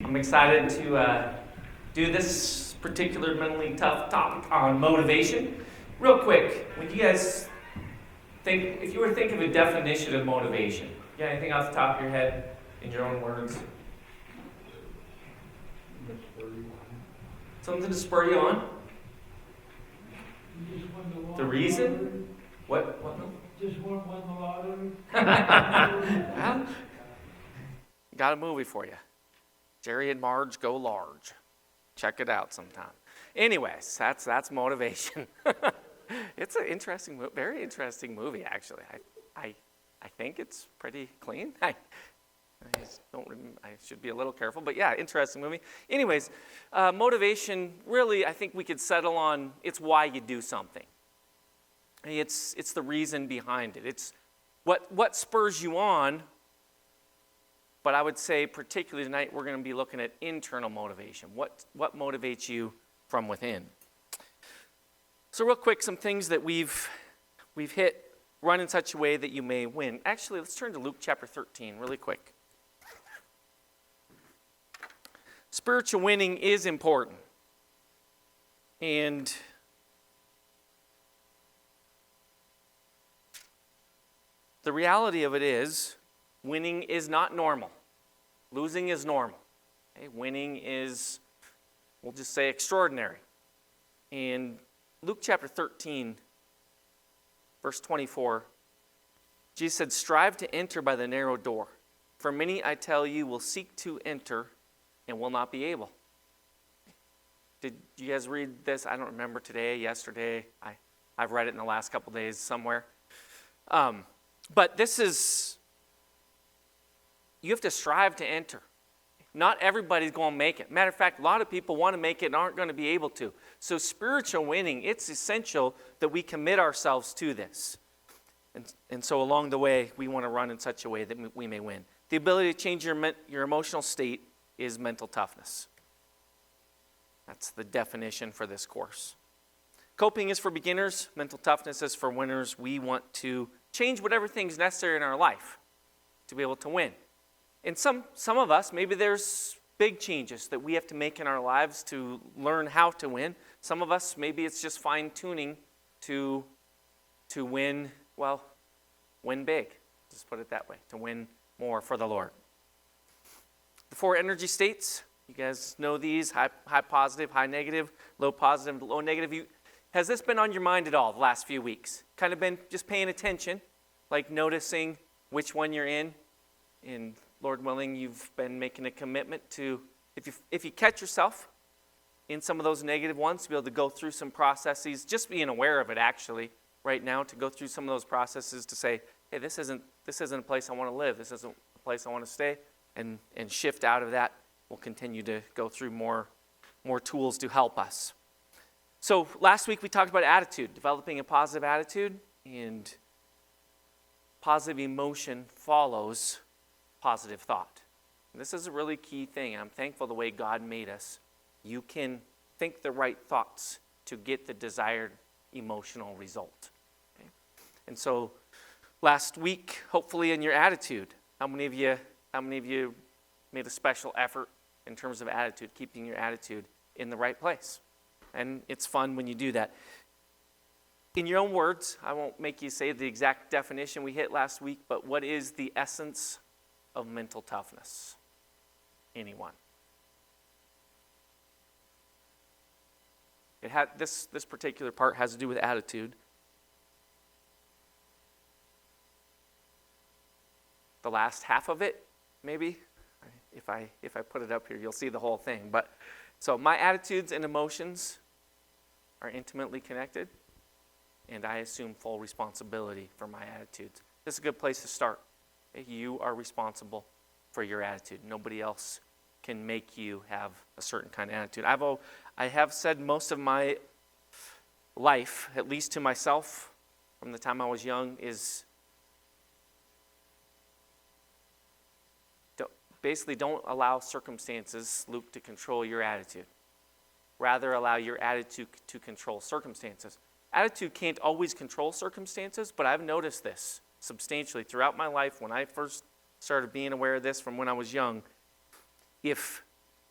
I'm excited to do this particular mentally tough topic on motivation. Real quick, would you guys think, if you were to think of a definition of motivation, you got anything off the top of your head in your own words? Something to spur you on? The reason? What? Just won the lottery. Well, got a movie for you. Jerry and Marge Go Large. Check it out sometime. Anyways, that's motivation. It's an interesting, very interesting movie, actually. I think it's pretty clean. I should be a little careful, but yeah, interesting movie. Anyways, motivation, really, I think we could settle on it's why you do something. It's the reason behind it. It's what spurs you on. But I would say, particularly tonight, we're going to be looking at internal motivation. What motivates you from within? So real quick, some things that we've hit, run in such a way that you may win. Actually, let's turn to Luke chapter 13 really quick. Spiritual winning is important. And the reality of it is, winning is not normal. Losing is normal. Okay? Winning is, we'll just say, extraordinary. In Luke chapter 13, verse 24, Jesus said, "Strive to enter by the narrow door. For many, I tell you, will seek to enter and will not be able." Did you guys read this? I don't remember today, yesterday. I've read it in the last couple days somewhere. But this is, you have to strive to enter. Not everybody's going to make it. Matter of fact, a lot of people want to make it and aren't going to be able to. So spiritual winning, it's essential that we commit ourselves to this. And so along the way, we want to run in such a way that we may win. The ability to change your emotional state is mental toughness. That's the definition for this course. Coping is for beginners. Mental toughness is for winners. We want to change whatever thing's necessary in our life to be able to win. And some of us, maybe there's big changes that we have to make in our lives to learn how to win. Some of us, maybe it's just fine-tuning to win, well, win big. Just put it that way, to win more for the Lord. The 4 energy states, you guys know these, high positive, high negative, low positive, low negative. Has this been on your mind at all the last few weeks? Kind of been just paying attention, like noticing which one you're in, and Lord willing, you've been making a commitment to, if you catch yourself in some of those negative ones, to be able to go through some processes, just being aware of it actually right now, to go through some of those processes to say, hey, this isn't a place I want to live, this isn't a place I want to stay, and shift out of that. We'll continue to go through more tools to help us. So last week we talked about attitude, developing a positive attitude, and positive emotion follows positive thought. And this is a really key thing. I'm thankful the way God made us. You can think the right thoughts to get the desired emotional result. Okay? And so last week, hopefully in your attitude, how many of you made a special effort in terms of attitude, keeping your attitude in the right place? And it's fun when you do that. In your own words, I won't make you say the exact definition we hit last week, but what is the essence of mental toughness? Anyone? It had this particular part has to do with attitude. The last half of it, maybe. If I put it up here, you'll see the whole thing. But so my attitudes and emotions are intimately connected, and I assume full responsibility for my attitudes. This is a good place to start. You are responsible for your attitude. Nobody else can make you have a certain kind of attitude. I have said most of my life, at least to myself, from the time I was young, is basically don't allow circumstances, Luke, to control your attitude. Rather, allow your attitude to control circumstances. Attitude can't always control circumstances, but I've noticed this substantially throughout my life when I first started being aware of this from when I was young. If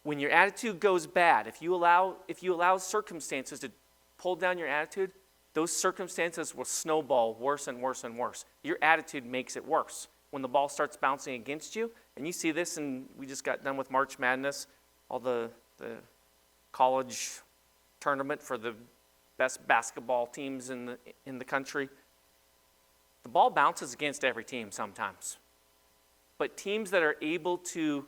when your attitude goes bad, if you allow circumstances to pull down your attitude, those circumstances will snowball worse and worse and worse. Your attitude makes it worse. When the ball starts bouncing against you, and you see this, and we just got done with March Madness, all the college tournament for the best basketball teams in the country. The ball bounces against every team sometimes. But teams that are able to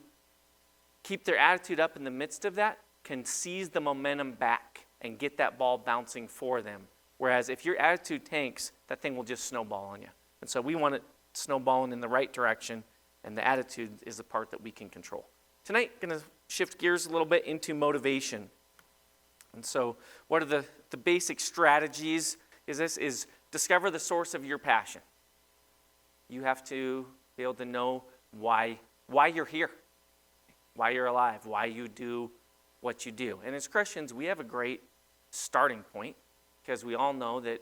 keep their attitude up in the midst of that can seize the momentum back and get that ball bouncing for them. Whereas if your attitude tanks, that thing will just snowball on you. And so we want it snowballing in the right direction, and the attitude is the part that we can control. Tonight, I'm going to shift gears a little bit into motivation. And so what are the basic strategies is discover the source of your passion. You have to be able to know why you're here, why you're alive, why you do what you do. And as Christians, we have a great starting point because we all know that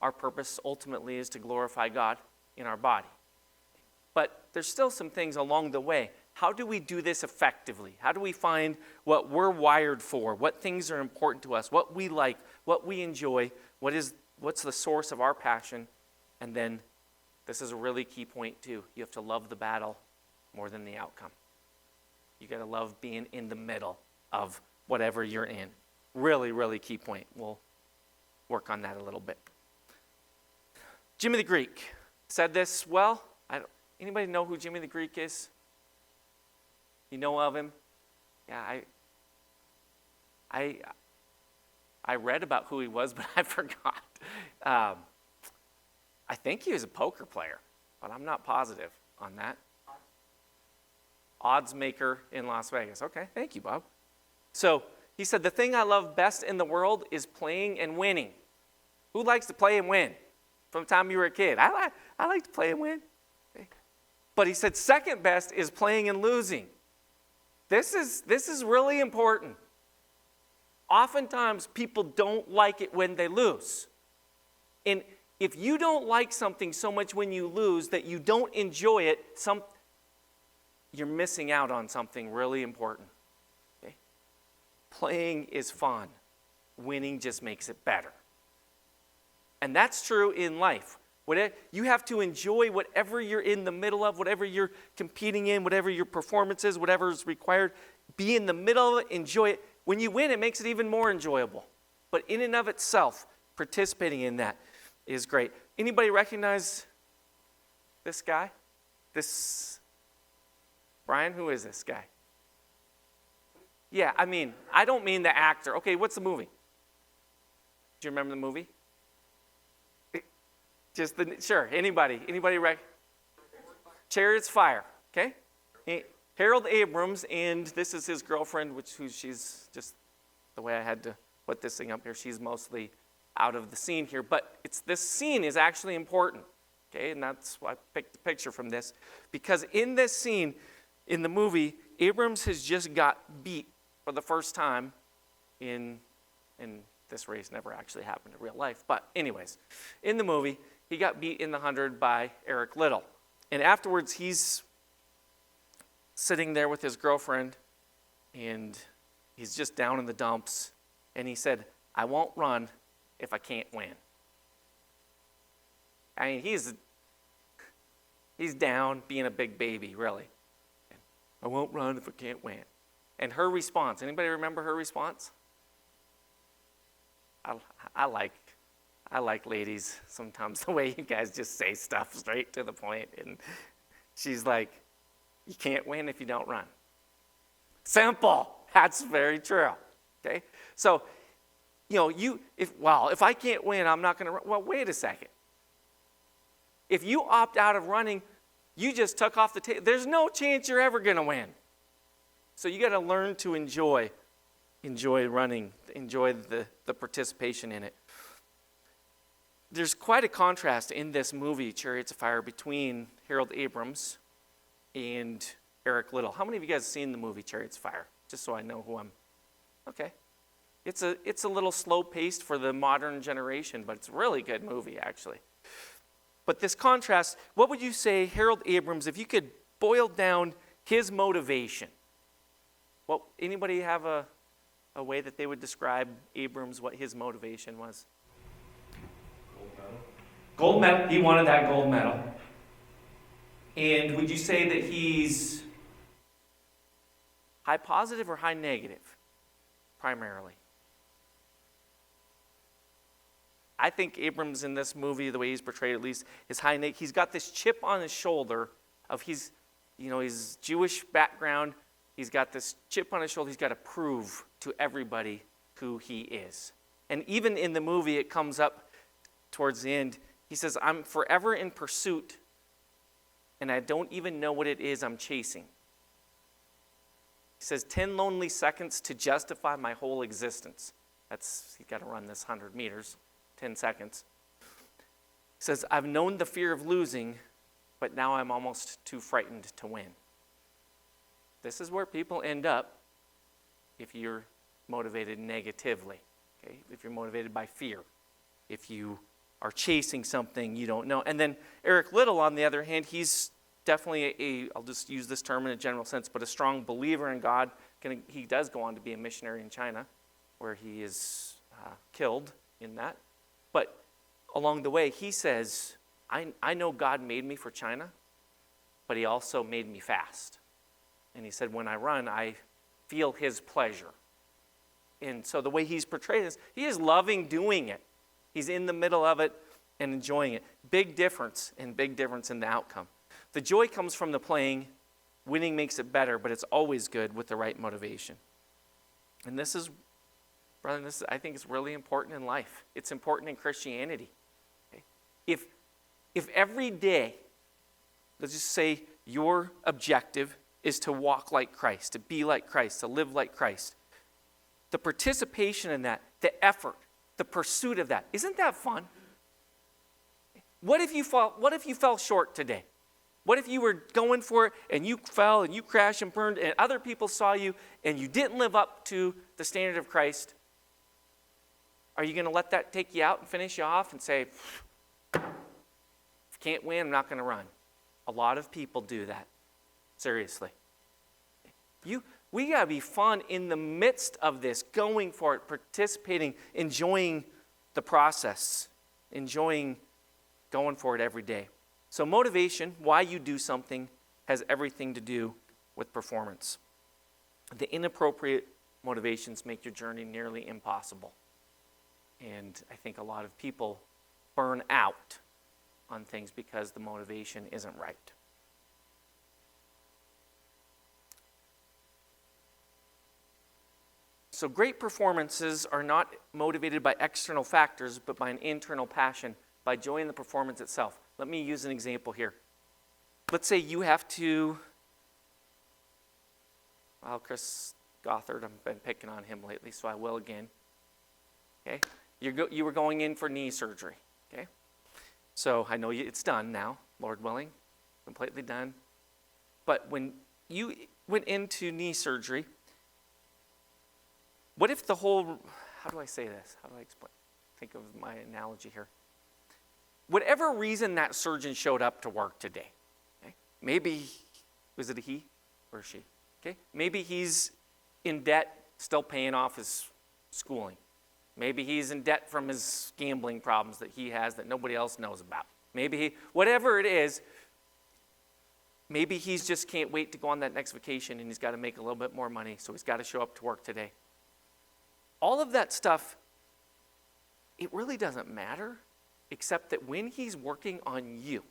our purpose ultimately is to glorify God in our body. But there's still some things along the way. How do we do this effectively? How do we find what we're wired for, what things are important to us, what we like, what we enjoy, what's the source of our passion? And then this is a really key point too. You have to love the battle more than the outcome. You got to love being in the middle of whatever you're in. Really, really key point. We'll work on that a little bit. Jimmy the Greek said this well. Anybody know who Jimmy the Greek is? You know of him? Yeah, I read about who he was, but I forgot. I think he was a poker player, but I'm not positive on that. Odds maker in Las Vegas. Okay, thank you, Bob. So he said, the thing I love best in the world is playing and winning. Who likes to play and win? From the time you were a kid. I like to play and win. Okay. But he said, second best is playing and losing. This is really important. Oftentimes, people don't like it when they lose. And if you don't like something so much when you lose that you don't enjoy it, you're missing out on something really important. Okay? Playing is fun. Winning just makes it better. And that's true in life. You have to enjoy whatever you're in the middle of, whatever you're competing in, whatever your performance is, whatever is required. Be in the middle of it, enjoy it. When you win, it makes it even more enjoyable. But in and of itself, participating in that is great. Anybody recognize this guy? Brian, who is this guy? Yeah, I don't mean the actor. Okay, what's the movie? Do you remember the movie? Sure, anybody Chariots of Fire, okay? Harold Abrams, and this is his girlfriend, she's just the way I had to put this thing up here. She's mostly out of the scene here, but this scene is actually important, okay? And that's why I picked the picture from this, because in this scene, in the movie, Abrams has just got beat for the first time in this race. Never actually happened in real life, but anyways, in the movie, he got beat in the 100 by Eric Liddell. And afterwards, he's sitting there with his girlfriend, and he's just down in the dumps. And he said, I won't run if I can't win. He's down being a big baby, really. I won't run if I can't win. And her response, anybody remember her response? I like ladies sometimes, the way you guys just say stuff straight to the point. And she's like, you can't win if you don't run. Simple. That's very true. Okay? So, if I can't win, I'm not going to run. Well, wait a second. If you opt out of running, you just took off the table. There's no chance you're ever going to win. So you got to learn to enjoy running, enjoy the participation in it. There's quite a contrast in this movie, Chariots of Fire, between Harold Abrams and Eric Liddell. How many of you guys have seen the movie Chariots of Fire? Just so I know who I'm. Okay. It's a little slow-paced for the modern generation, but it's a really good movie, actually. But this contrast, what would you say, Harold Abrams, if you could boil down his motivation? Well, anybody have a way that they would describe Abrams, what his motivation was? Gold medal. Gold medal. He wanted that gold medal. And would you say that he's high positive or high negative, primarily? I think Abrams in this movie, the way he's portrayed at least, is high negative. He's got this chip on his shoulder of his Jewish background. He's got this chip on his shoulder. He's got to prove to everybody who he is. And even in the movie, it comes up towards the end. He says, I'm forever in pursuit, and I don't even know what it is I'm chasing. He says, 10 lonely seconds to justify my whole existence. He's got to run this 100 meters, 10 seconds. He says, I've known the fear of losing, but now I'm almost too frightened to win. This is where people end up if you're motivated negatively, okay? If you're motivated by fear, if you are chasing something you don't know. And then Eric Liddell, on the other hand, he's definitely I'll just use this term in a general sense, but a strong believer in God. He does go on to be a missionary in China, where he is killed in that. But along the way, he says, I know God made me for China, but he also made me fast. And he said, when I run, I feel his pleasure. And so the way he's portrayed this, he is loving doing it. He's in the middle of it and enjoying it. Big difference in the outcome. The joy comes from the playing. Winning makes it better, but it's always good with the right motivation. And this is, brother, I think it's really important in life. It's important in Christianity. Okay? If every day, let's just say your objective is to walk like Christ, to be like Christ, to live like Christ, the participation in that, the effort, the pursuit of that, isn't that fun? What if you fell short today? What if you were going for it and you fell and you crashed and burned and other people saw you and you didn't live up to the standard of Christ? Are you going to let that take you out and finish you off and say, if you can't win, I'm not going to run? A lot of people do that. Seriously. We got to be fun in the midst of this, going for it, participating, enjoying the process, enjoying going for it every day. So motivation, why you do something, has everything to do with performance. The inappropriate motivations make your journey nearly impossible. And I think a lot of people burn out on things because the motivation isn't right. So great performances are not motivated by external factors, but by an internal passion, by joy in the performance itself. Let me use an example here. Let's say you have to, Chris Gothard, I've been picking on him lately, so I will again. Okay, you were going in for knee surgery. Okay, so I know it's done now, Lord willing, completely done. But when you went into knee surgery, what if how do I say this? How do I explain? Think of my analogy here. Whatever reason that surgeon showed up to work today, okay? Maybe, was it a he or a she? Okay? Maybe he's in debt, still paying off his schooling. Maybe he's in debt from his gambling problems that he has that nobody else knows about. Maybe whatever it is, maybe he's just can't wait to go on that next vacation and he's got to make a little bit more money, so he's got to show up to work today. All of that stuff, it really doesn't matter, except that when he's working on you,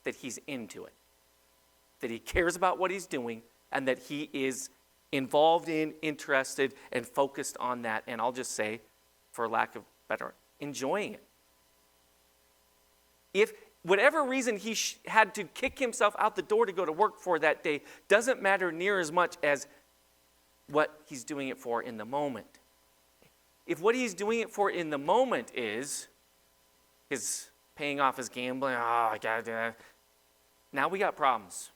that he's into it, that he cares about what he's doing, and that he is involved in, interested, and focused on that, and I'll just say, for lack of better, enjoying it. If whatever reason he had to kick himself out the door to go to work for that day doesn't matter near as much as what he's doing it for in the moment. If what he's doing it for in the moment is his paying off his gambling, I gotta do that, now we got problems.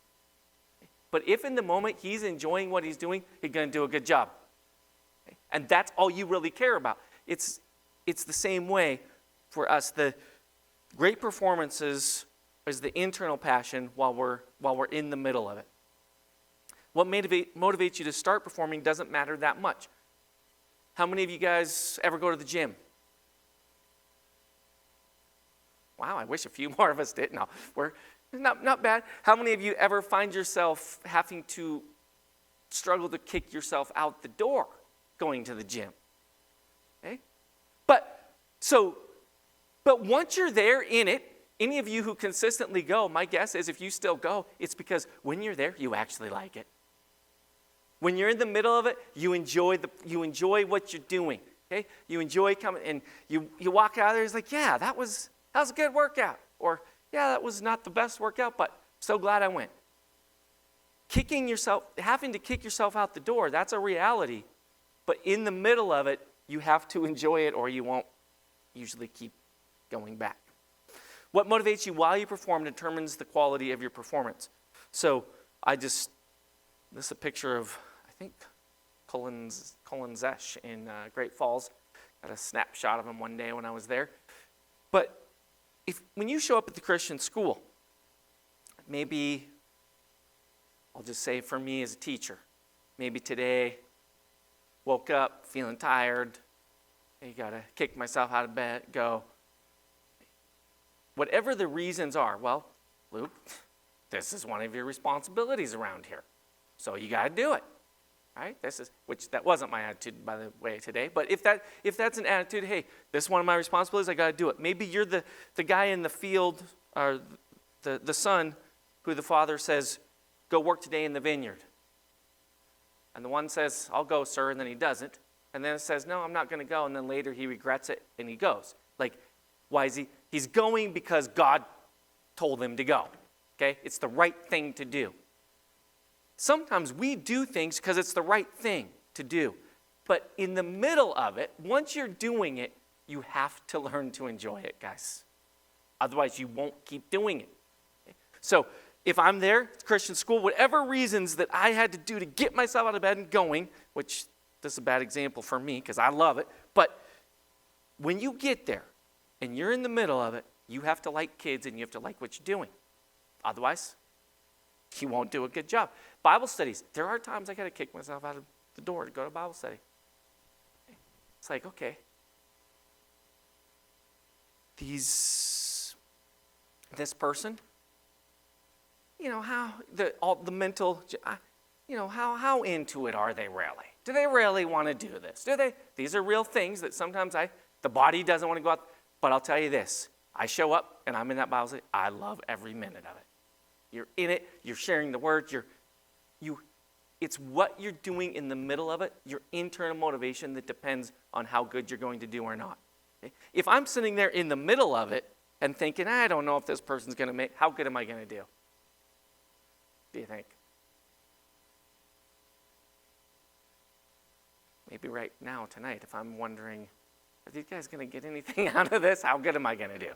But if in the moment he's enjoying what he's doing, he's going to do a good job. And that's all you really care about. It's the same way for us. The great performances is the internal passion while we're in the middle of it. What motivates you to start performing doesn't matter that much. How many of you guys ever go to the gym? Wow, I wish a few more of us did. No, we're not bad. How many of you ever find yourself having to struggle to kick yourself out the door going to the gym? Okay? But once you're there in it, any of you who consistently go, my guess is if you still go, it's because when you're there, you actually like it. When you're in the middle of it, you enjoy what you're doing. Okay? You enjoy coming, and you walk out of there, it's like, yeah, that was a good workout. Or, yeah, that was not the best workout, but so glad I went. Having to kick yourself out the door, that's a reality. But in the middle of it, you have to enjoy it or you won't usually keep going back. What motivates you while you perform determines the quality of your performance. So this is a picture of, I think, Colin Zesh in Great Falls. Got a snapshot of him one day when I was there. But when you show up at the Christian school, maybe, I'll just say for me as a teacher, maybe today, woke up feeling tired, you got to kick myself out of bed, go. Whatever the reasons are, well, Luke, this is one of your responsibilities around here. So you got to do it, right? That wasn't my attitude, by the way, today. But if that's an attitude, hey, this is one of my responsibilities, I got to do it. Maybe you're the guy in the field, or the son, who the father says, go work today in the vineyard. And the one says, I'll go, sir, and then he doesn't. And then it says, no, I'm not going to go. And then later he regrets it and he goes. Like, why is he? He's going because God told him to go. Okay? It's the right thing to do. Sometimes we do things because it's the right thing to do. But in the middle of it, once you're doing it, you have to learn to enjoy it, guys. Otherwise, you won't keep doing it. Okay? So, if I'm there, Christian school, whatever reasons that I had to do to get myself out of bed and going, which this is a bad example for me because I love it, but when you get there and you're in the middle of it, you have to like kids and you have to like what you're doing. Otherwise, you won't do a good job. Bible studies, there are times I got to kick myself out of the door to go to Bible study. It's like, okay, this person, how into it are they really? Do they really want to do this? These are real things that sometimes the body doesn't want to go out. But I'll tell you this, I show up and I'm in that Bible study. I love every minute of it. You're in it, you're sharing the word, it's what you're doing in the middle of it, your internal motivation that depends on how good you're going to do or not. Okay? If I'm sitting there in the middle of it and thinking, I don't know if this person's going to how good am I going to do? Do you think? Maybe right now, tonight, if I'm wondering, are these guys going to get anything out of this? How good am I going to do?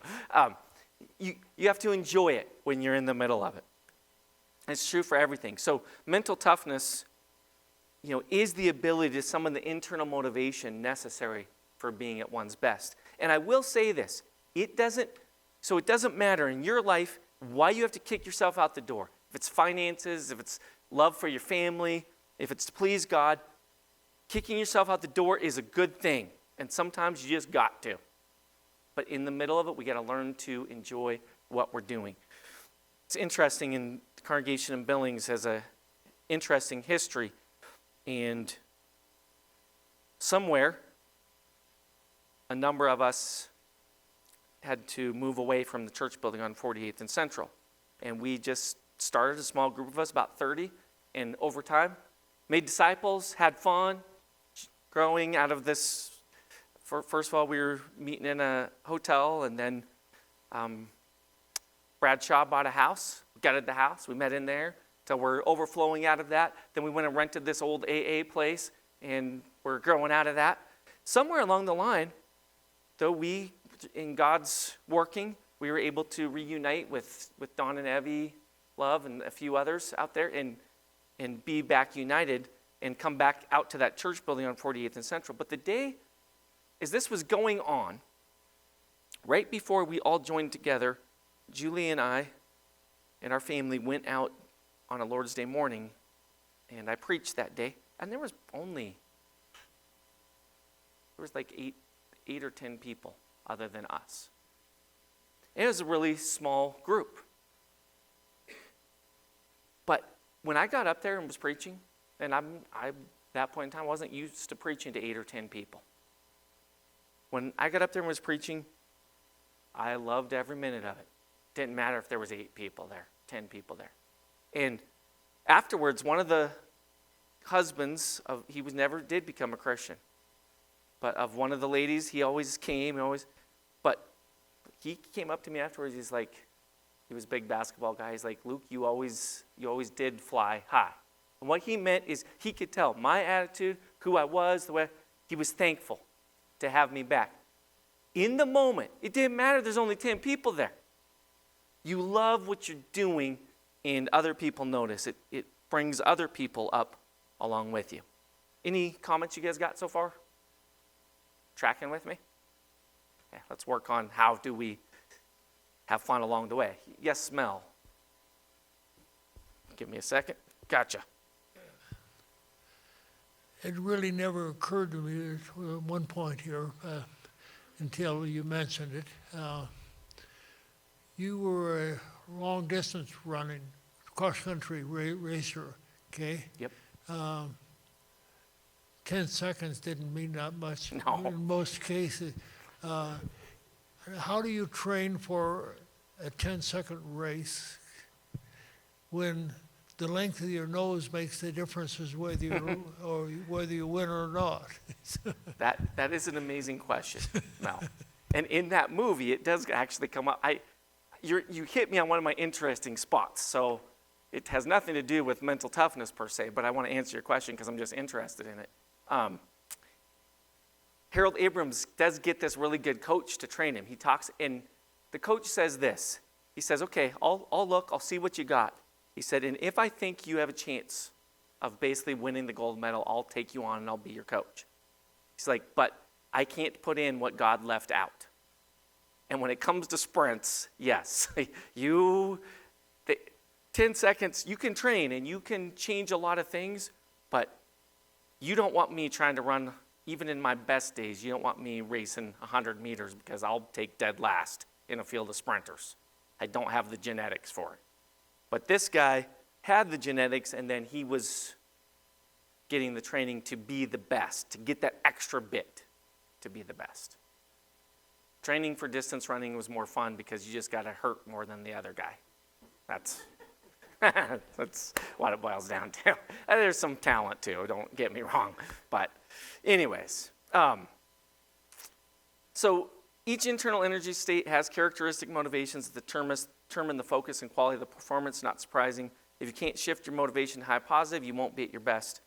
You have to enjoy it when you're in the middle of it. It's true for everything. So mental toughness, is the ability to summon the internal motivation necessary for being at one's best. And I will say this, it doesn't matter in your life why you have to kick yourself out the door. If it's finances, if it's love for your family, if it's to please God, kicking yourself out the door is a good thing. And sometimes you just got to. But in the middle of it, we got to learn to enjoy what we're doing. It's interesting, in the congregation in Billings has an interesting history. And somewhere, a number of us had to move away from the church building on 48th and Central. And we just started a small group of us, about 30. And over time, made disciples, had fun, growing out of this. First of all, we were meeting in a hotel, and then Bradshaw bought a house, gutted the house. We met in there till we're overflowing out of that. Then we went and rented this old AA place, and we're growing out of that. Somewhere along the line, though, in God's working, we were able to reunite with Don and Evie Love and a few others out there and be back united and come back out to that church building on 48th and Central. But the day, as this was going on, right before we all joined together, Julie and I and our family went out on a Lord's Day morning And I preached that day, and there was like eight or 10 people other than us. It was a really small group. But when I got up there and was preaching, and I at that point in time wasn't used to preaching to 8 or 10 people. When I got up there and was preaching, I loved every minute of it. Didn't matter if there was 8 people there, 10 people there. And afterwards, one of the husbands never did become a Christian. But of one of the ladies, he always came, but he came up to me afterwards. He's like, he was a big basketball guy. He's like, Luke, you always did fly high. And what he meant is he could tell my attitude, who I was, the way he was thankful to have me back. In the moment, it didn't matter. There's only 10 people there. You love what you're doing, and other people notice. It brings other people up along with you. Any comments you guys got so far? Tracking with me? Yeah, let's work on how do we have fun along the way. Yes, Mel. Give me a second. Gotcha. It really never occurred to me at one point here until you mentioned it. You were a long distance running cross country racer, okay? Yep. 10 seconds didn't mean that much No. in most cases. How do you train for a 10-second race when the length of your nose makes the difference as whether you win or not? That is an amazing question, Mel. And in that movie, it does actually come up. You hit me on one of my interesting spots. So it has nothing to do with mental toughness per se, but I want to answer your question because I'm just interested in it. Harold Abrams does get this really good coach to train him. He talks, and the coach says this. He says, okay, I'll look, I'll see what you got. He said, and if I think you have a chance of basically winning the gold medal, I'll take you on and I'll be your coach. He's like, but I can't put in what God left out. And when it comes to sprints, yes, 10 seconds, you can train and you can change a lot of things, but you don't want me trying to run, even in my best days, you don't want me racing 100 meters because I'll take dead last in a field of sprinters. I don't have the genetics for it. But this guy had the genetics, and then he was getting the training to be the best, to get that extra bit to be the best. Training for distance running was more fun because you just got to hurt more than the other guy. That's what it boils down to. And there's some talent too, don't get me wrong. But anyways, so each internal energy state has characteristic motivations that determine the focus and quality of the performance. Not surprising. If you can't shift your motivation to high positive, you won't be at your best.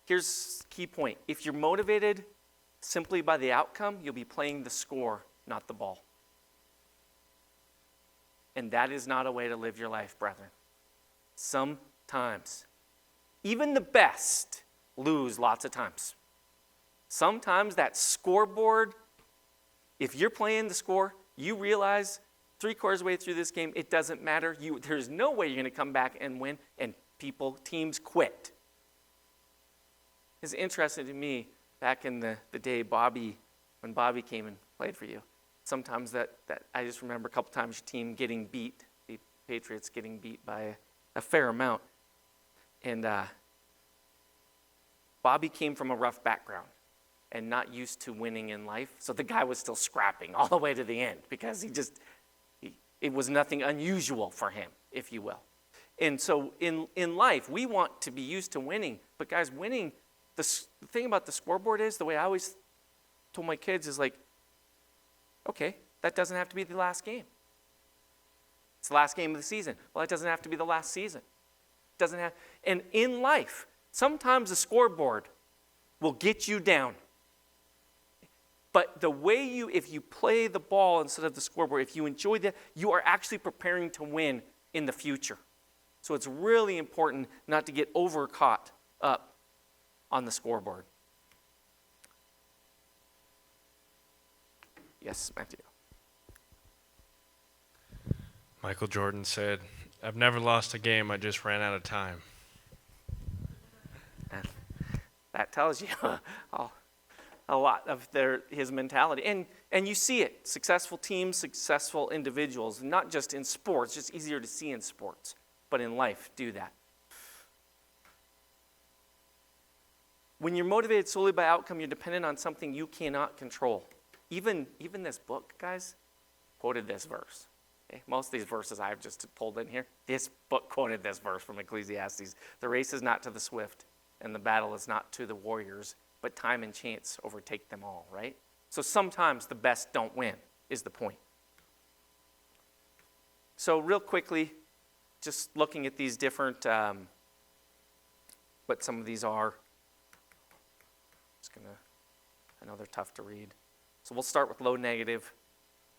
Here's the key point. If you're motivated simply by the outcome, you'll be playing the score, not the ball. And that is not a way to live your life, brethren. Sometimes, even the best lose lots of times. Sometimes that scoreboard, if you're playing the score, you realize 3/4 of the way through this game, it doesn't matter. There's no way you're going to come back and win, and teams quit. It's interesting to me, back in the day, when Bobby came and played for you, sometimes that I just remember a couple times your team getting beat, the Patriots getting beat by a fair amount. And Bobby came from a rough background and not used to winning in life. So the guy was still scrapping all the way to the end because it was nothing unusual for him, if you will. And so in life, we want to be used to winning. But guys, winning, the thing about the scoreboard is, the way I always told my kids is like, okay, that doesn't have to be the last game. It's the last game of the season. Well, it doesn't have to be the last season. It doesn't have. And in life, sometimes the scoreboard will get you down. But the way if you play the ball instead of the scoreboard, if you enjoy that, you are actually preparing to win in the future. So it's really important not to get over-caught up on the scoreboard. Yes, Matthew. Michael Jordan said, "I've never lost a game, I just ran out of time." that tells you a lot of his mentality. And you see it, successful teams, successful individuals, not just in sports, just easier to see in sports, but in life, do that. When you're motivated solely by outcome, you're dependent on something you cannot control. Even this book, guys, quoted this verse. Okay? Most of these verses I've just pulled in here, this book quoted this verse from Ecclesiastes. The race is not to the swift, and the battle is not to the warriors, but time and chance overtake them all, right? So sometimes the best don't win, is the point. So real quickly, just looking at these different, what some of these are. I know they're tough to read. So we'll start with low negative.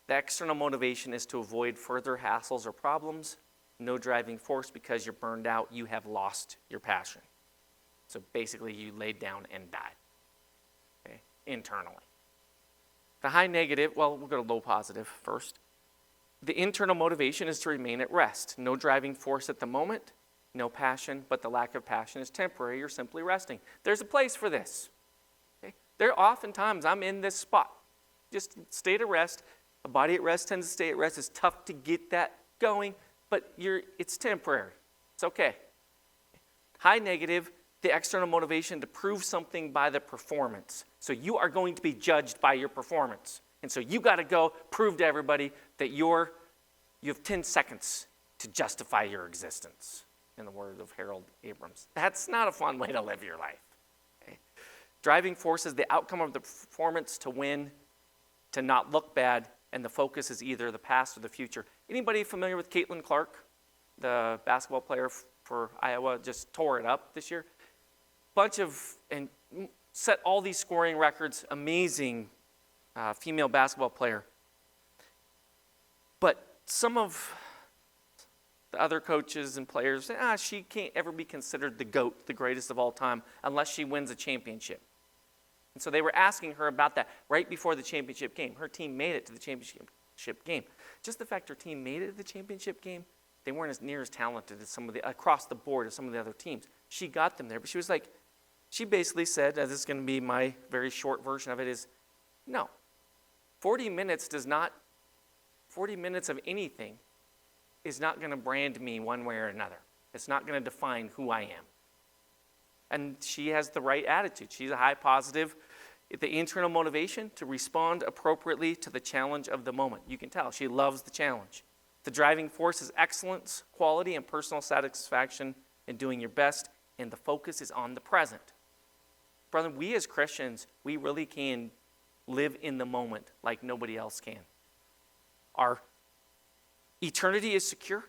The external motivation is to avoid further hassles or problems. No driving force because you're burned out. You have lost your passion. So basically you laid down and died, okay, internally. The high negative, well, we'll go to low positive first. The internal motivation is to remain at rest. No driving force at the moment. No passion, but the lack of passion is temporary. You're simply resting. There's a place for this. There are oftentimes I'm in this spot. Just state at rest. A body at rest tends to stay at rest. It's tough to get that going, but it's temporary. It's okay. High negative, the external motivation to prove something by the performance. So you are going to be judged by your performance. And so you got to go prove to everybody that you have 10 seconds to justify your existence, in the words of Harold Abrams. That's not a fun way to live your life. Driving force is the outcome of the performance to win, to not look bad, and the focus is either the past or the future. Anybody familiar with Caitlin Clark, the basketball player for Iowa, just tore it up this year? And set all these scoring records, amazing female basketball player. But some of the other coaches and players say, she can't ever be considered the GOAT, the greatest of all time, unless she wins a championship. And so they were asking her about that right before the championship game. Her team made it to the championship game. Just the fact her team made it to the championship game, they weren't as near as talented as across the board as some of the other teams. She got them there, but she basically said, this is going to be my very short version of it, is no. 40 minutes of anything is not going to brand me one way or another. It's not going to define who I am. And she has the right attitude. She's a high positive. The internal motivation to respond appropriately to the challenge of the moment. You can tell she loves the challenge. The driving force is excellence, quality, and personal satisfaction in doing your best, and the focus is on the present. Brother, we as Christians, we really can live in the moment like nobody else can. Our eternity is secure.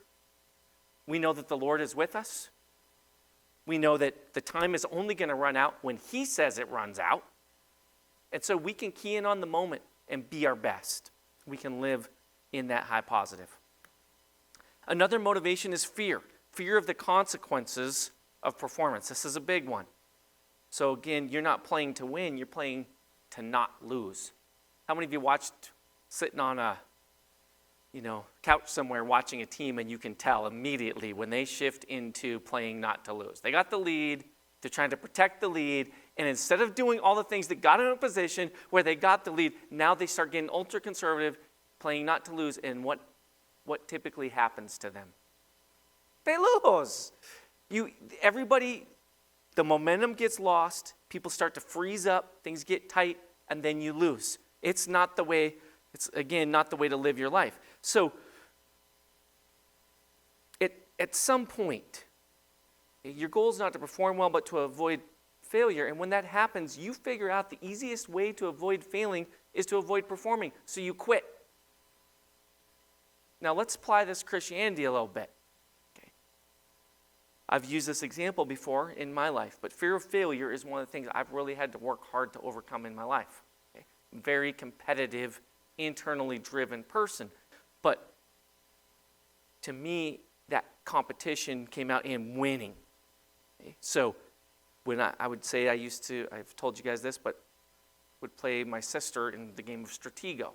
We know that the Lord is with us. We know that the time is only going to run out when He says it runs out. And so we can key in on the moment and be our best. We can live in that high positive. Another motivation is fear. Fear of the consequences of performance. This is a big one. So again, you're not playing to win, you're playing to not lose. How many of you watched sitting on a couch somewhere watching a team and you can tell immediately when they shift into playing not to lose? They got the lead, they're trying to protect the lead, and instead of doing all the things that got them in a position where they got the lead, now they start getting ultra-conservative, playing not to lose, and what typically happens to them? They lose. The momentum gets lost, people start to freeze up, things get tight, and then you lose. It's not the way to live your life. So, at some point, your goal is not to perform well, but to avoid failure. And when that happens, you figure out the easiest way to avoid failing is to avoid performing. So you quit. Now let's apply this Christianity a little bit. Okay. I've used this example before in my life, but fear of failure is one of the things I've really had to work hard to overcome in my life. Okay. Very competitive, internally driven person. But to me, that competition came out in winning. Okay? So when I would say I've told you guys this, but would play my sister in the game of Stratego.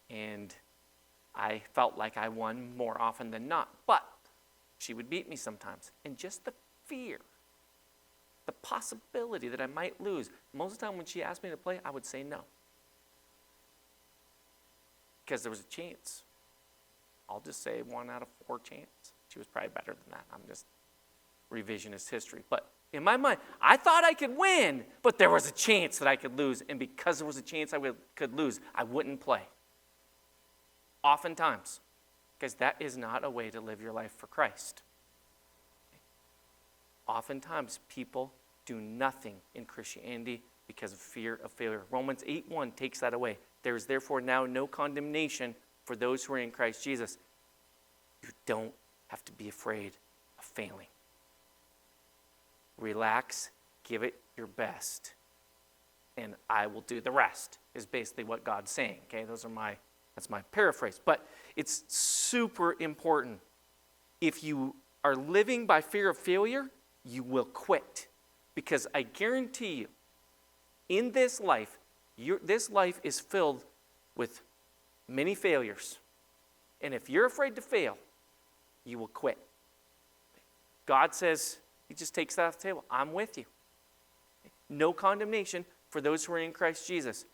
And I felt like I won more often than not. But she would beat me sometimes. And just the fear, the possibility that I might lose. Most of the time when she asked me to play, I would say no. Because there was a chance. I'll just say 1 out of 4 chance. She was probably better than that. I'm just revisionist history. But in my mind, I thought I could win, but there was a chance that I could lose. And because there was a chance could lose, I wouldn't play. Oftentimes. Because that is not a way to live your life for Christ. Oftentimes, people do nothing in Christianity because of fear of failure. Romans 8:1 takes that away. There is therefore now no condemnation for those who are in Christ Jesus. You don't have to be afraid of failing. Relax, give it your best, and I will do the rest, is basically what God's saying. Okay, that's my paraphrase. But it's super important. If you are living by fear of failure, you will quit. Because I guarantee you, in this life, this life is filled with many failures. And if you're afraid to fail, you will quit. God says, he just takes that off the table. I'm with you. No condemnation for those who are in Christ Jesus.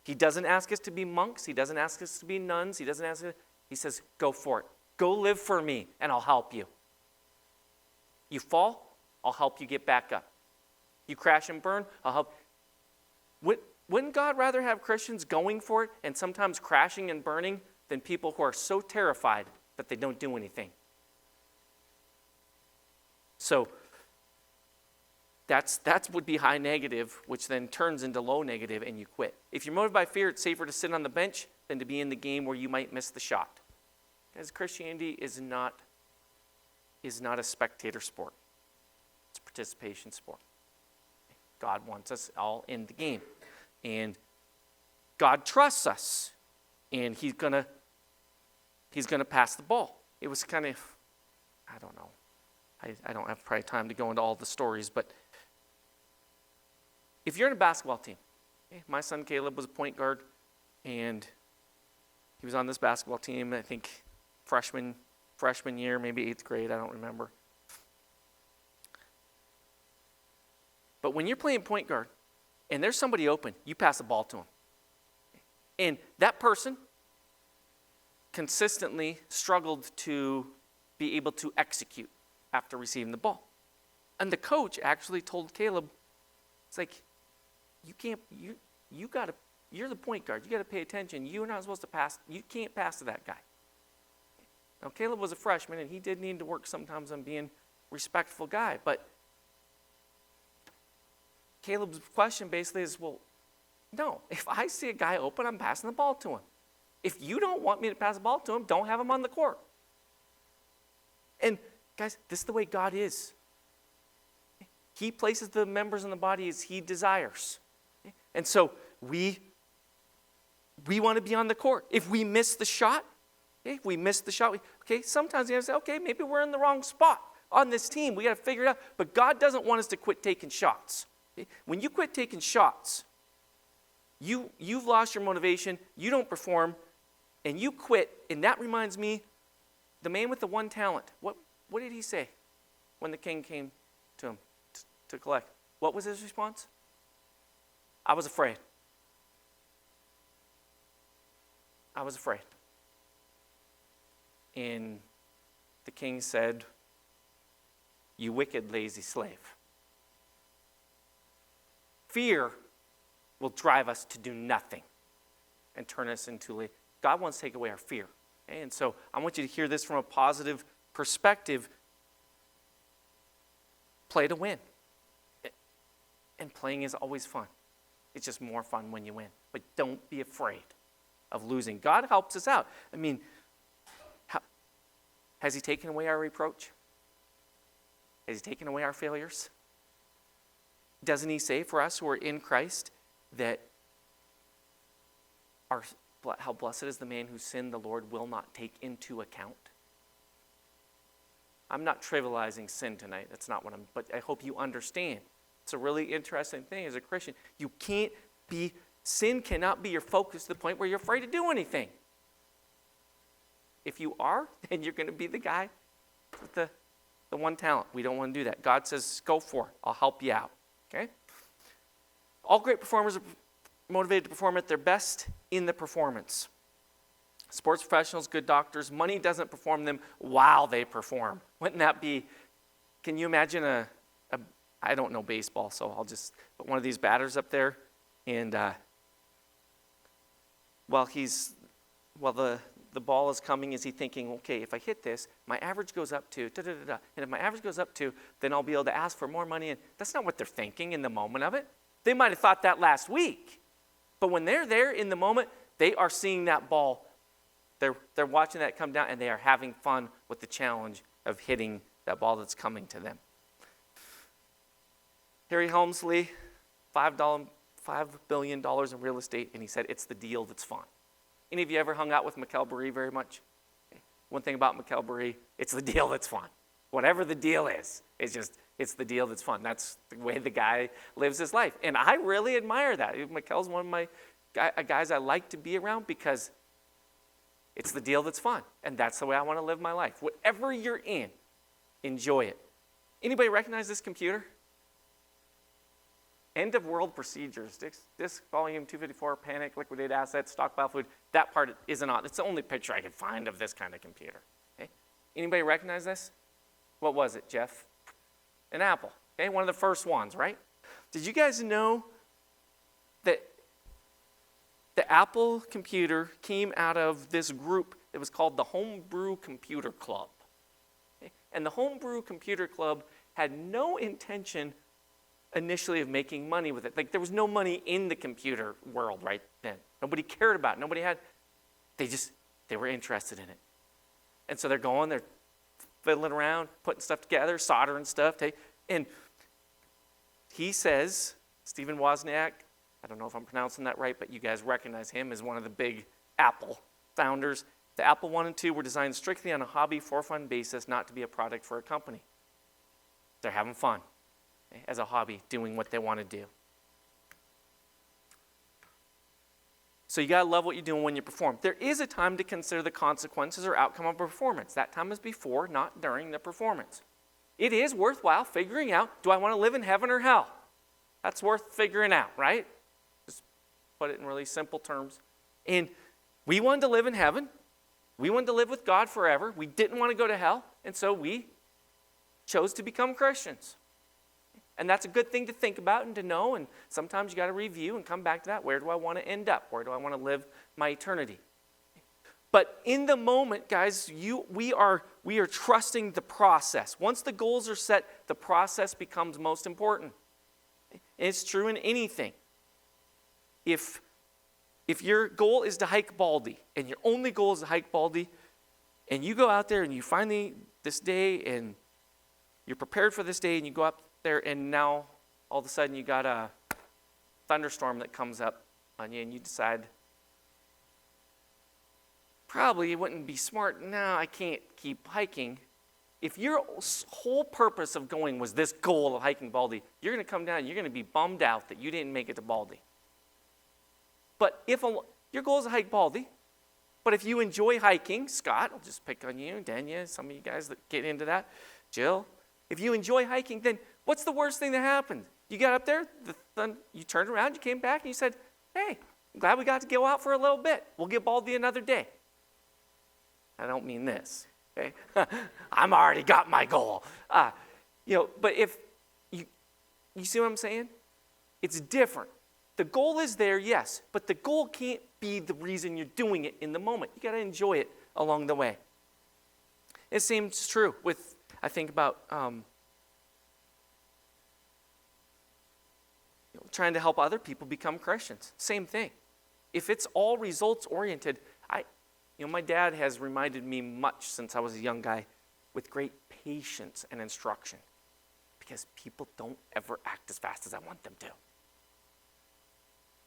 He doesn't ask us to be monks. He doesn't ask us to be nuns. He says, go for it. Go live for me, and I'll help you. You fall, I'll help you get back up. You crash and burn, I'll help. Wouldn't God rather have Christians going for it and sometimes crashing and burning than people who are so terrified that they don't do anything? So that would be high negative, which then turns into low negative, and you quit. If you're motivated by fear, it's safer to sit on the bench than to be in the game where you might miss the shot. Because Christianity is not a spectator sport. It's a participation sport. God wants us all in the game. And God trusts us. And he's gonna pass the ball. It was kind of, I don't know. I don't have probably time to go into all the stories, but if you're in a basketball team, okay, my son Caleb was a point guard, and he was on this basketball team, I think freshman year, maybe 8th grade, I don't remember. But when you're playing point guard and there's somebody open, you pass the ball to him. And that person consistently struggled to be able to execute after receiving the ball. And the coach actually told Caleb, it's like, you're the point guard. You got to pay attention. You're not supposed to pass. You can't pass to that guy. Now, Caleb was a freshman, and he did need to work sometimes on being a respectful guy. But Caleb's question basically is, well, no. If I see a guy open, I'm passing the ball to him. If you don't want me to pass the ball to him, don't have him on the court. And guys, this is the way God is. He places the members in the body as he desires. And so we want to be on the court. If we miss the shot, sometimes you have to say, okay, maybe we're in the wrong spot on this team. We got to figure it out. But God doesn't want us to quit taking shots. When you quit taking shots, you've lost your motivation, you don't perform, and you quit. And that reminds me, the man with the one talent, what did he say when the king came to him to collect? What was his response? I was afraid. I was afraid. And the king said, you wicked, lazy slave. Fear will drive us to do nothing and turn us into God wants to take away our fear. Okay? And so I want you to hear this from a positive perspective. Play to win. And playing is always fun. It's just more fun when you win. But don't be afraid of losing. God helps us out. I mean, has he taken away our reproach? Has he taken away our failures? Doesn't he say for us who are in Christ that how blessed is the man whose sin the Lord will not take into account? I'm not trivializing sin tonight. That's not what but I hope you understand. It's a really interesting thing as a Christian. Sin cannot be your focus to the point where you're afraid to do anything. If you are, then you're going to be the guy with the one talent. We don't want to do that. God says, go for it. I'll help you out. Okay? All great performers are motivated to perform at their best in the performance. Sports professionals, good doctors, money doesn't perform them while they perform. Wouldn't that be, can you imagine I don't know baseball, so I'll just put one of these batters up there, and while the ball is coming, is he thinking, okay, if I hit this, my average goes up to da-da-da-da, and if my average goes up to, then I'll be able to ask for more money, and that's not what they're thinking in the moment of it. They might have thought that last week, but when they're there in the moment, they are seeing that ball. They're watching that come down, and they are having fun with the challenge of hitting that ball that's coming to them. Harry Helmsley, $5 billion in real estate, and he said it's the deal that's fun. Any of you ever hung out with Mikkel Burry very much? Okay. One thing about Mikkel Burry, it's the deal that's fun. Whatever the deal is, it's the deal that's fun. That's the way the guy lives his life. And I really admire that. Mikkel's one of my guys I like to be around because it's the deal that's fun. And that's the way I want to live my life. Whatever you're in, enjoy it. Anybody recognize this computer? End of world procedures, disk volume 254, panic, liquidate assets, stockpile food. That part isn't on. It's the only picture I could find of this kind of computer. Okay? Anybody recognize this? What was it, Jeff? An Apple. Okay, one of the first ones, right? Did you guys know that the Apple computer came out of this group that was called the Homebrew Computer Club? Okay? And the Homebrew Computer Club had no intention initially of making money with it. Like there was no money in the computer world right then. Nobody cared about it. Nobody had, they were interested in it. And so they're fiddling around, putting stuff together, soldering stuff. And he says, Stephen Wozniak, I don't know if I'm pronouncing that right, but you guys recognize him as one of the big Apple founders. The Apple I and II were designed strictly on a hobby for fun basis, not to be a product for a company. They're having fun. As a hobby, doing what they want to do. So you got to love what you're doing when you perform. There is a time to consider the consequences or outcome of a performance. That time is before, not during the performance. It is worthwhile figuring out, do I want to live in heaven or hell? That's worth figuring out, right? Just put it in really simple terms. And we wanted to live in heaven. We wanted to live with God forever. We didn't want to go to hell. And so we chose to become Christians. And that's a good thing to think about and to know, and sometimes you got to review and come back to that. Where do I want to end up? Where do I want to live my eternity? But in the moment, guys, we are trusting the process. Once the goals are set, the process becomes most important. And it's true in anything. If your goal is to hike Baldy, and your only goal is to hike Baldy, and you go out there and you find this day, and you're prepared for this day, and you go up there, and now all of a sudden you got a thunderstorm that comes up on you, and you decide, probably it wouldn't be smart, no, I can't keep hiking. If your whole purpose of going was this goal of hiking Baldy, you're going to come down and you're going to be bummed out that you didn't make it to Baldy. But if your goal is to hike Baldy, but if you enjoy hiking, Scott, I'll just pick on you, Danya, some of you guys that get into that, Jill, if you enjoy hiking, then what's the worst thing that happened? You got up there, you turned around, you came back, and you said, hey, I'm glad we got to go out for a little bit. We'll get Baldy another day. I don't mean this, okay? I'm already got my goal. But if you see what I'm saying? It's different. The goal is there, yes, but the goal can't be the reason you're doing it in the moment. You got to enjoy it along the way. It seems true with, I think about trying to help other people become Christians. Same thing. If it's all results oriented, my dad has reminded me much since I was a young guy with great patience and instruction, because people don't ever act as fast as I want them to.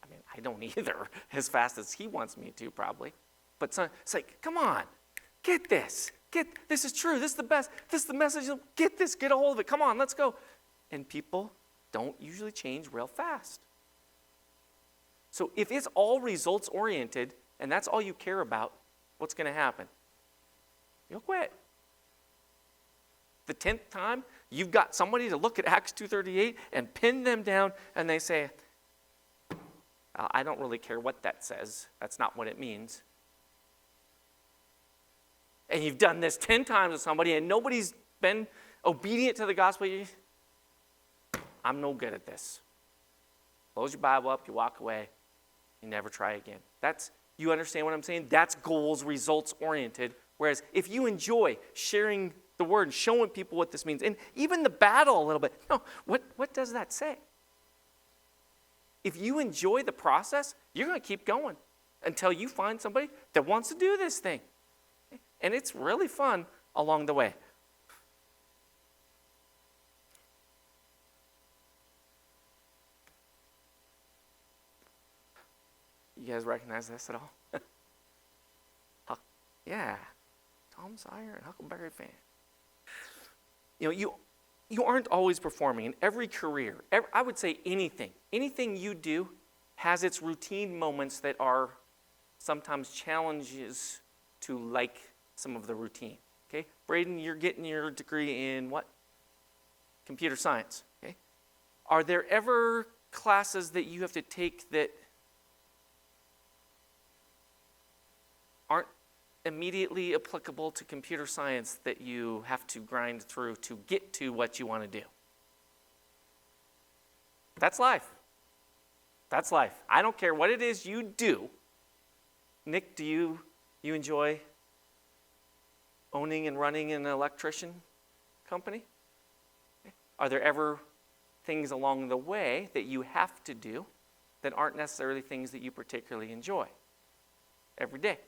I mean, I don't either as fast as he wants me to, probably. But it's like, come on, get this. This is true. This is the best. This is the message. Get this. Get a hold of it. Come on, let's go. And people don't usually change real fast. So if it's all results oriented and that's all you care about, what's going to happen? You'll quit. The 10th time you've got somebody to look at Acts 2:38 and pin them down, and they say, I don't really care what that says. That's not what it means. And you've done this 10 times with somebody, and nobody's been obedient to the gospel. I'm no good at this. Close your Bible up, you walk away, you never try again. You understand what I'm saying? That's goals, results oriented. Whereas if you enjoy sharing the word and showing people what this means, and even the battle a little bit, no, what does that say? If you enjoy the process, you're going to keep going until you find somebody that wants to do this thing. And it's really fun along the way. You guys recognize this at all? Yeah, Tom Sawyer and Huckleberry Finn. You aren't always performing in every career. I would say anything you do has its routine moments that are sometimes challenges to like some of the routine. Okay, Braden, you're getting your degree in what? Computer science. Okay, are there ever classes that you have to take that aren't immediately applicable to computer science that you have to grind through to get to what you want to do? That's life. That's life. I don't care what it is you do. Nick, do you enjoy owning and running an electrician company? Are there ever things along the way that you have to do that aren't necessarily things that you particularly enjoy every day?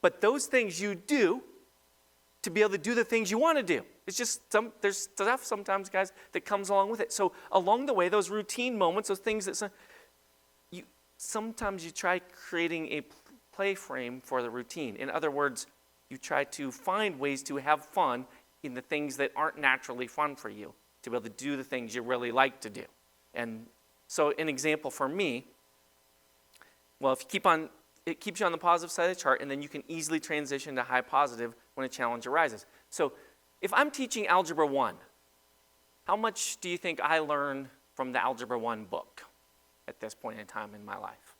But those things you do to be able to do the things you want to do. It's just there's stuff sometimes, guys, that comes along with it. So along the way, those routine moments, those things that sometimes you try creating a play frame for the routine. In other words, you try to find ways to have fun in the things that aren't naturally fun for you, to be able to do the things you really like to do. And so an example for me, well, if you keep on, it keeps you on the positive side of the chart, and then you can easily transition to high positive when a challenge arises. So if I'm teaching Algebra 1, how much do you think I learn from the Algebra 1 book at this point in time in my life?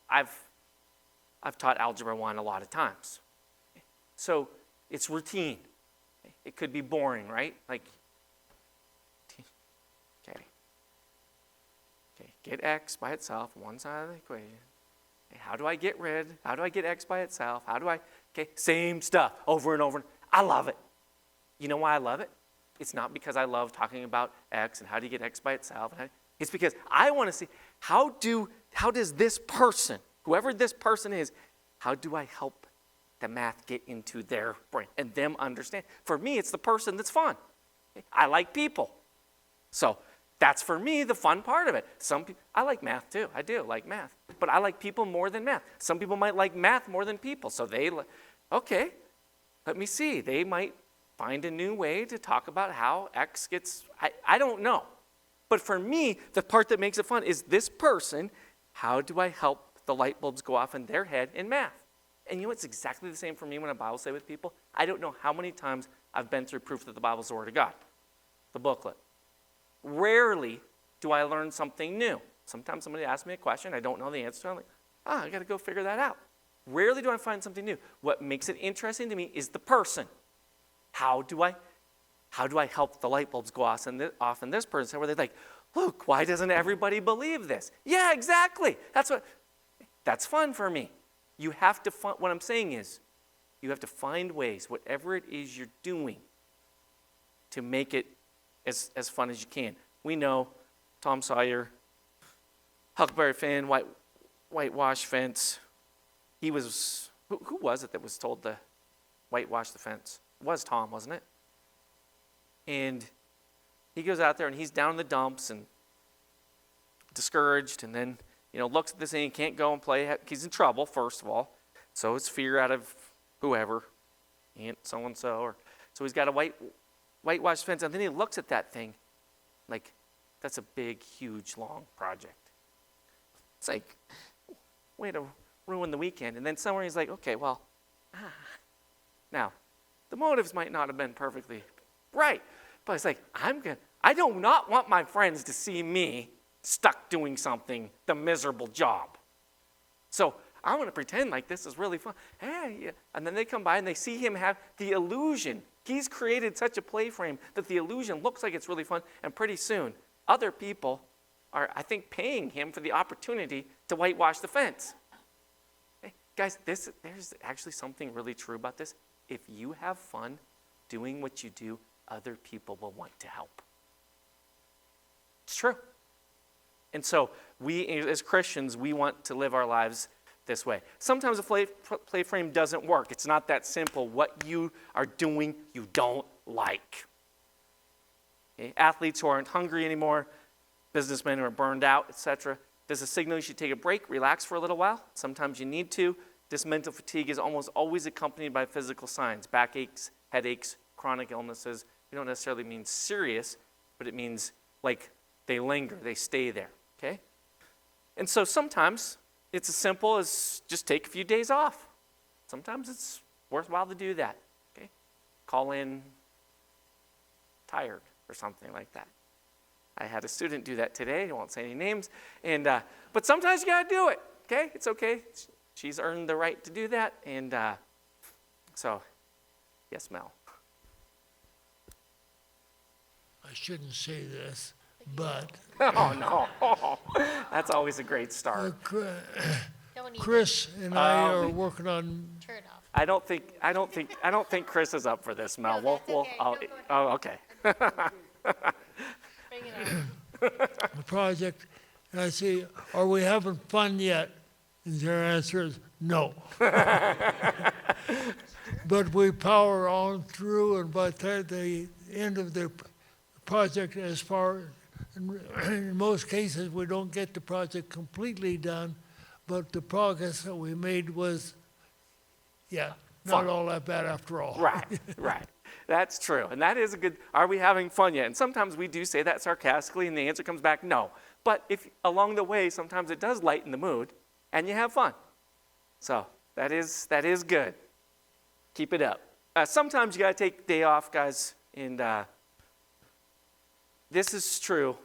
I've taught Algebra 1 a lot of times. So it's routine. It could be boring, right? Like, okay, get x by itself, one side of the equation. How do I get x by itself? Same stuff over and over. I love it. You know why I love it? It's not because I love talking about x and how do you get x by itself. It's because I want to see how does this person, whoever this person is, how do I help the math get into their brain and them understand? For me, it's the person that's fun. I like people. So that's, for me, the fun part of it. I like math too. I do like math. But I like people more than math. Some people might like math more than people. So okay, let me see. They might find a new way to talk about how X gets, I don't know. But for me, the part that makes it fun is this person, how do I help the light bulbs go off in their head in math? And you know, it's exactly the same for me when I Bible study with people. I don't know how many times I've been through Proof That the Bible is the Word of God, the booklet. Rarely do I learn something new. Sometimes somebody asks me a question, I don't know the answer to it. I'm like, I got to go figure that out. Rarely do I find something new. What makes it interesting to me is the person. How do I help the light bulbs go off in this person where they're like, Luke, why doesn't everybody believe this? Yeah, exactly. That's fun for me. You have to find, what I'm saying is, you have to find ways, whatever it is you're doing, to make it as fun as you can. We know Tom Sawyer, Huckleberry Finn, whitewash fence. Who was it that was told to whitewash the fence? It was Tom, wasn't it? And he goes out there and he's down in the dumps and discouraged, and then looks at this thing, he can't go and play. He's in trouble, first of all. So it's fear out of whoever, Aunt so-and-so. So he's got a whitewash fence, and then he looks at that thing like, that's a big, huge, long project. It's like, way to ruin the weekend. And then somewhere he's like, okay, well, now, the motives might not have been perfectly right, But it's like, I do not want my friends to see me stuck doing something, the miserable job. So I want to pretend like this is really fun. Hey, yeah. And then they come by and they see him have the illusion. He's created such a play frame that the illusion looks like it's really fun. And pretty soon, other people are, I think, paying him for the opportunity to whitewash the fence. Hey, guys, there's actually something really true about this. If you have fun doing what you do, other people will want to help. It's true. And so we, as Christians, we want to live our lives this way. Sometimes a play frame doesn't work. It's not that simple. What you are doing, you don't like. Okay? Athletes who aren't hungry anymore, businessmen who are burned out, etc. There's a signal you should take a break, relax for a little while. Sometimes you need to. This mental fatigue is almost always accompanied by physical signs, backaches, headaches, chronic illnesses. We don't necessarily mean serious, but it means like they linger, they stay there, okay? And so sometimes it's as simple as just take a few days off. Sometimes it's worthwhile to do that, okay? Call in tired or something like that. I had a student do that today. I won't say any names. But sometimes you got to do it, okay? It's okay. She's earned the right to do that. And so, yes, Mel. I shouldn't say this, but Oh, no. Oh, that's always a great start. Don't even Chris and I are working on, turn it off. I don't think Chris is up for this, Mel. No, that's okay. No, go okay. Bring it on. a project, and I say, are we having fun yet? And their answer is no. But we power on through, and by the end of the project, in most cases, we don't get the project completely done, but the progress that we made was, not Fun. all that bad after all. Right. That's true. And that is a good, are we having fun yet? And sometimes we do say that sarcastically, and the answer comes back no. But if along the way, sometimes it does lighten the mood, and you have fun. So that is good. Keep it up. Sometimes you got to take a day off, guys, and this is true.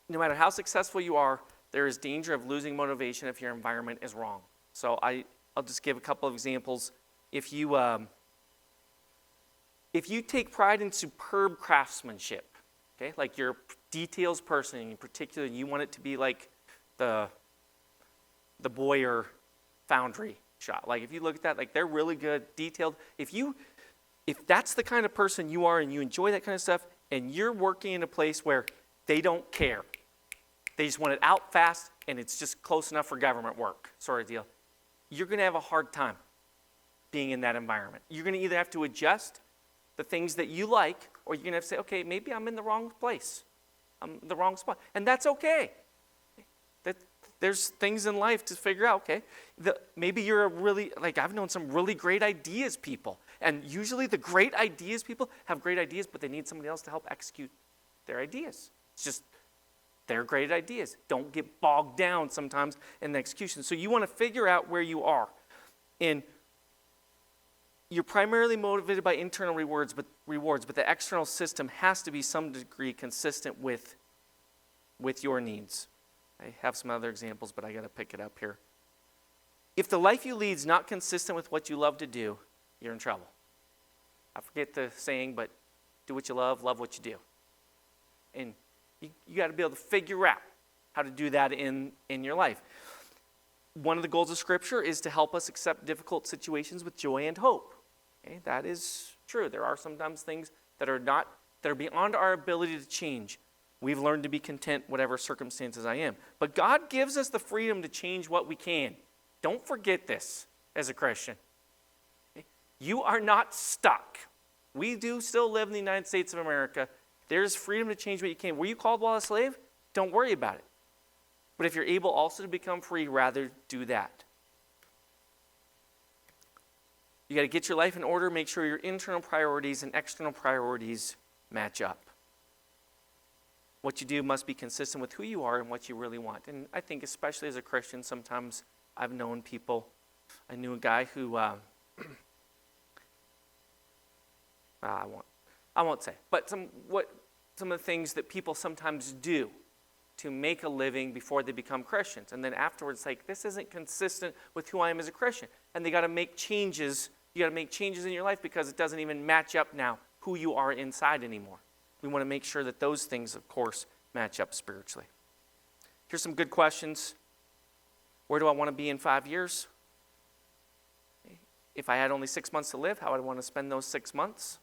No matter how successful you are, there is danger of losing motivation if your environment is wrong. So I'll just give a couple of examples. If you take pride in superb craftsmanship, okay, like you're a details person, in particular, you want it to be like the Boyer Foundry shot. Like if you look at that, like they're really good, detailed. If that's the kind of person you are and you enjoy that kind of stuff, and you're working in a place where they don't care, they just want it out fast and it's just close enough for government work, sort of deal, you're going to have a hard time being in that environment. You're going to either have to adjust the things that you like, or you're going to have to say, okay, maybe I'm in the wrong place. I'm in the wrong spot. And that's okay. There's things in life to figure out, okay? Maybe you're I've known some really great ideas people. And usually the great ideas people have great ideas, but they need somebody else to help execute their ideas. It's just, they're great ideas. Don't get bogged down sometimes in the execution. So you want to figure out where you are. And you're primarily motivated by internal rewards, but the external system has to be some degree consistent with your needs. I have some other examples, but I got to pick it up here. If the life you lead is not consistent with what you love to do, you're in trouble. I forget the saying, but do what you love what you do. And you got to be able to figure out how to do that in your life. One of the goals of Scripture is to help us accept difficult situations with joy and hope. Okay, that is true. There are sometimes things that are beyond our ability to change. We've learned to be content whatever circumstances I am. But God gives us the freedom to change what we can. Don't forget this as a Christian. Okay? You are not stuck. We do still live in the United States of America. There's freedom to change what you can. Were you called while a slave? Don't worry about it. But if you're able also to become free, rather do that. You got to get your life in order, make sure your internal priorities and external priorities match up. What you do must be consistent with who you are and what you really want. And I think especially as a Christian, sometimes I've known people. I knew a guy who, I won't say, but some of the things that people sometimes do to make a living before they become Christians. And then afterwards, like, this isn't consistent with who I am as a Christian. And they got to make changes. You got to make changes in your life because it doesn't even match up now who you are inside anymore. We want to make sure that those things, of course, match up spiritually. Here's some good questions. Where do I want to be in 5 years? If I had only 6 months to live, how would I want to spend those 6 months?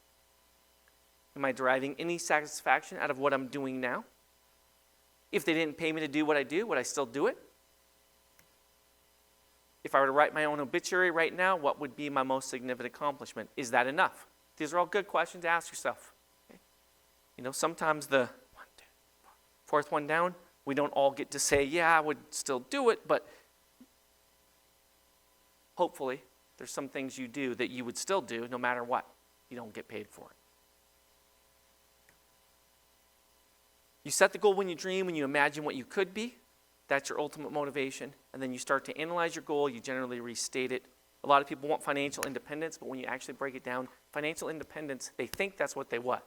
Am I deriving any satisfaction out of what I'm doing now? If they didn't pay me to do what I do, would I still do it? If I were to write my own obituary right now, what would be my most significant accomplishment? Is that enough? These are all good questions to ask yourself. Okay? You know, sometimes the fourth one down, we don't all get to say, yeah, I would still do it, but hopefully there's some things you do that you would still do no matter what. You don't get paid for it. You set the goal when you dream, when you imagine what you could be. That's your ultimate motivation. And then you start to analyze your goal. You generally restate it. A lot of people want financial independence, but when you actually break it down, financial independence, they think that's what they want.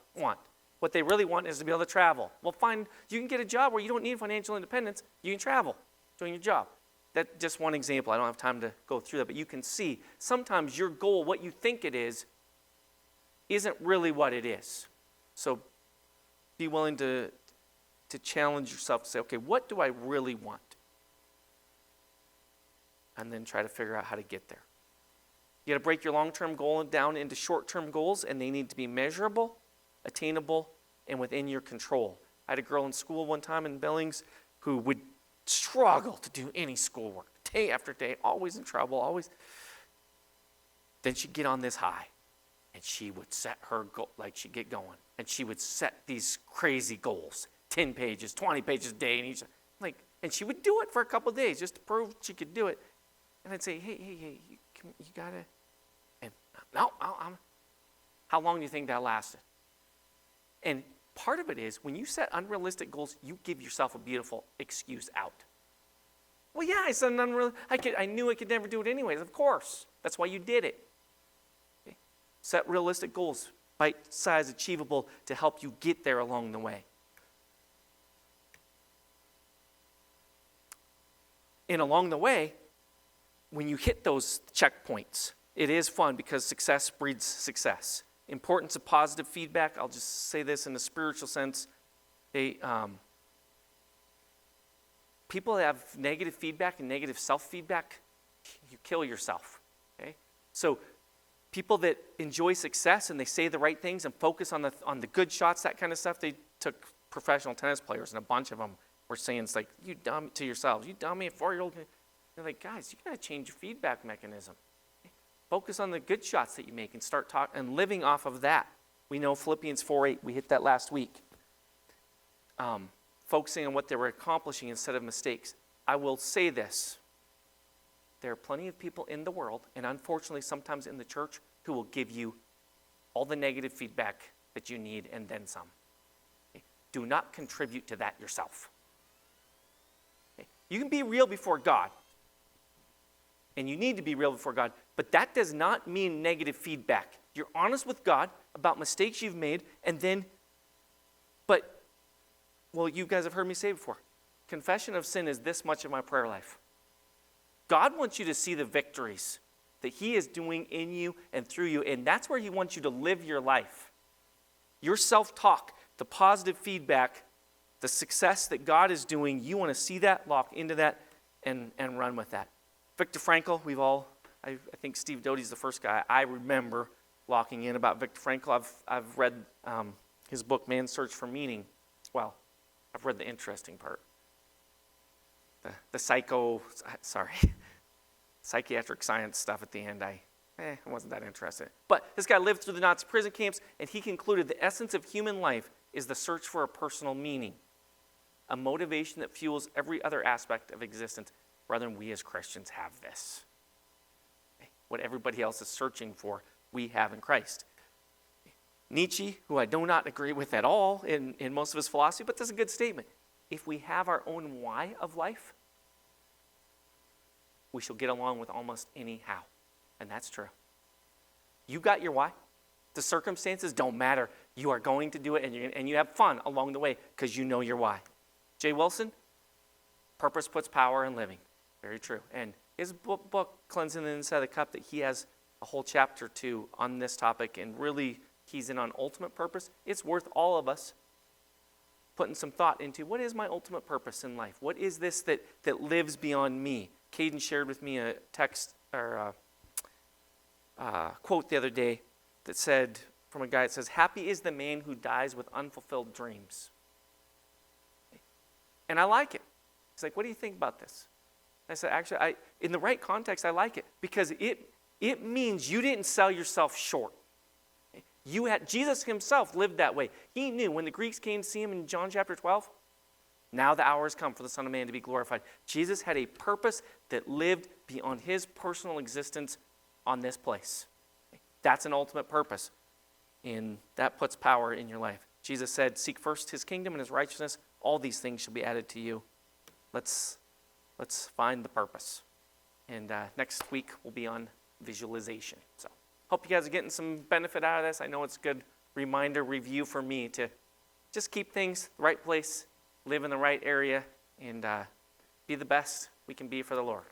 What they really want is to be able to travel. Well, fine, you can get a job where you don't need financial independence. You can travel doing your job. That's just one example. I don't have time to go through that, but you can see sometimes your goal, what you think it is, isn't really what it is. So be willing to challenge yourself to say, okay, what do I really want? And then try to figure out how to get there. You got to break your long-term goal down into short-term goals, and they need to be measurable, attainable, and within your control. I had a girl in school one time in Billings who would struggle to do any schoolwork, day after day, always in trouble, always. Then she'd get on this high, and she would set her goal, like she'd get going, and she would set these crazy goals, 10 pages, 20 pages a day, and she would do it for a couple of days just to prove she could do it. And I'd say, hey, you gotta, and no, how long do you think that lasted? And part of it is when you set unrealistic goals, you give yourself a beautiful excuse out. Well, yeah, I set an I knew I could never do it anyways, of course. That's why you did it. Okay? Set realistic goals, bite-sized, achievable, to help you get there along the way. And along the way, when you hit those checkpoints, it is fun because success breeds success. Importance of positive feedback. I'll just say this in a spiritual sense. People that have negative feedback and negative self-feedback, you kill yourself. Okay? So people that enjoy success and they say the right things and focus on the good shots, that kind of stuff, they took professional tennis players and a bunch of them were saying, it's like, you dumb to yourselves, you dummy, a 4-year-old. They're like, guys, you got to change your feedback mechanism. Focus on the good shots that you make and start talking and living off of that. We know Philippians 4:8, we hit that last week. Focusing on what they were accomplishing instead of mistakes. I will say this. There are plenty of people in the world, and unfortunately sometimes in the church, who will give you all the negative feedback that you need and then some. Okay? Do not contribute to that yourself. Okay? You can be real before God. And you need to be real before God. But that does not mean negative feedback. You're honest with God about mistakes you've made, and then, well, you guys have heard me say before, confession of sin is this much of my prayer life. God wants you to see the victories that He is doing in you and through you, and that's where He wants you to live your life. Your self-talk, the positive feedback, the success that God is doing, you want to see that, lock into that, and run with that. Viktor Frankl, I think Steve Doty's the first guy I remember locking in about Viktor Frankl. I've read his book, Man's Search for Meaning, as well. I've read the interesting part. The psychiatric science stuff at the end, I wasn't that interested. But this guy lived through the Nazi prison camps, and he concluded the essence of human life is the search for a personal meaning, a motivation that fuels every other aspect of existence. Brethren, we as Christians have this. Okay? What everybody else is searching for, we have in Christ. Nietzsche, who I do not agree with at all in most of his philosophy, but that's a good statement. If we have our own why of life, we shall get along with almost any how. And that's true. You got your why. The circumstances don't matter. You are going to do it, and you have fun along the way because you know your why. Jay Wilson, purpose puts power in living. Very true. And his book, Cleansing the Inside of the Cup, that he has a whole chapter to on this topic and really keys in on ultimate purpose. It's worth all of us putting some thought into, what is my ultimate purpose in life? What is this that lives beyond me? Caden shared with me a text or a quote the other day that said, from a guy, it says, happy is the man who dies with unfulfilled dreams. And I like it. He's like, what do you think about this? I said, actually, in the right context, I like it because it means you didn't sell yourself short. Jesus himself lived that way. He knew when the Greeks came to see him in John chapter 12, now the hour has come for the Son of Man to be glorified. Jesus had a purpose that lived beyond his personal existence on this place. That's an ultimate purpose, and that puts power in your life. Jesus said, seek first his kingdom and his righteousness. All these things shall be added to you. Let's find the purpose. And next week we'll be on visualization. So hope you guys are getting some benefit out of this. I know it's a good reminder, review for me to just keep things the right place, live in the right area, and be the best we can be for the Lord.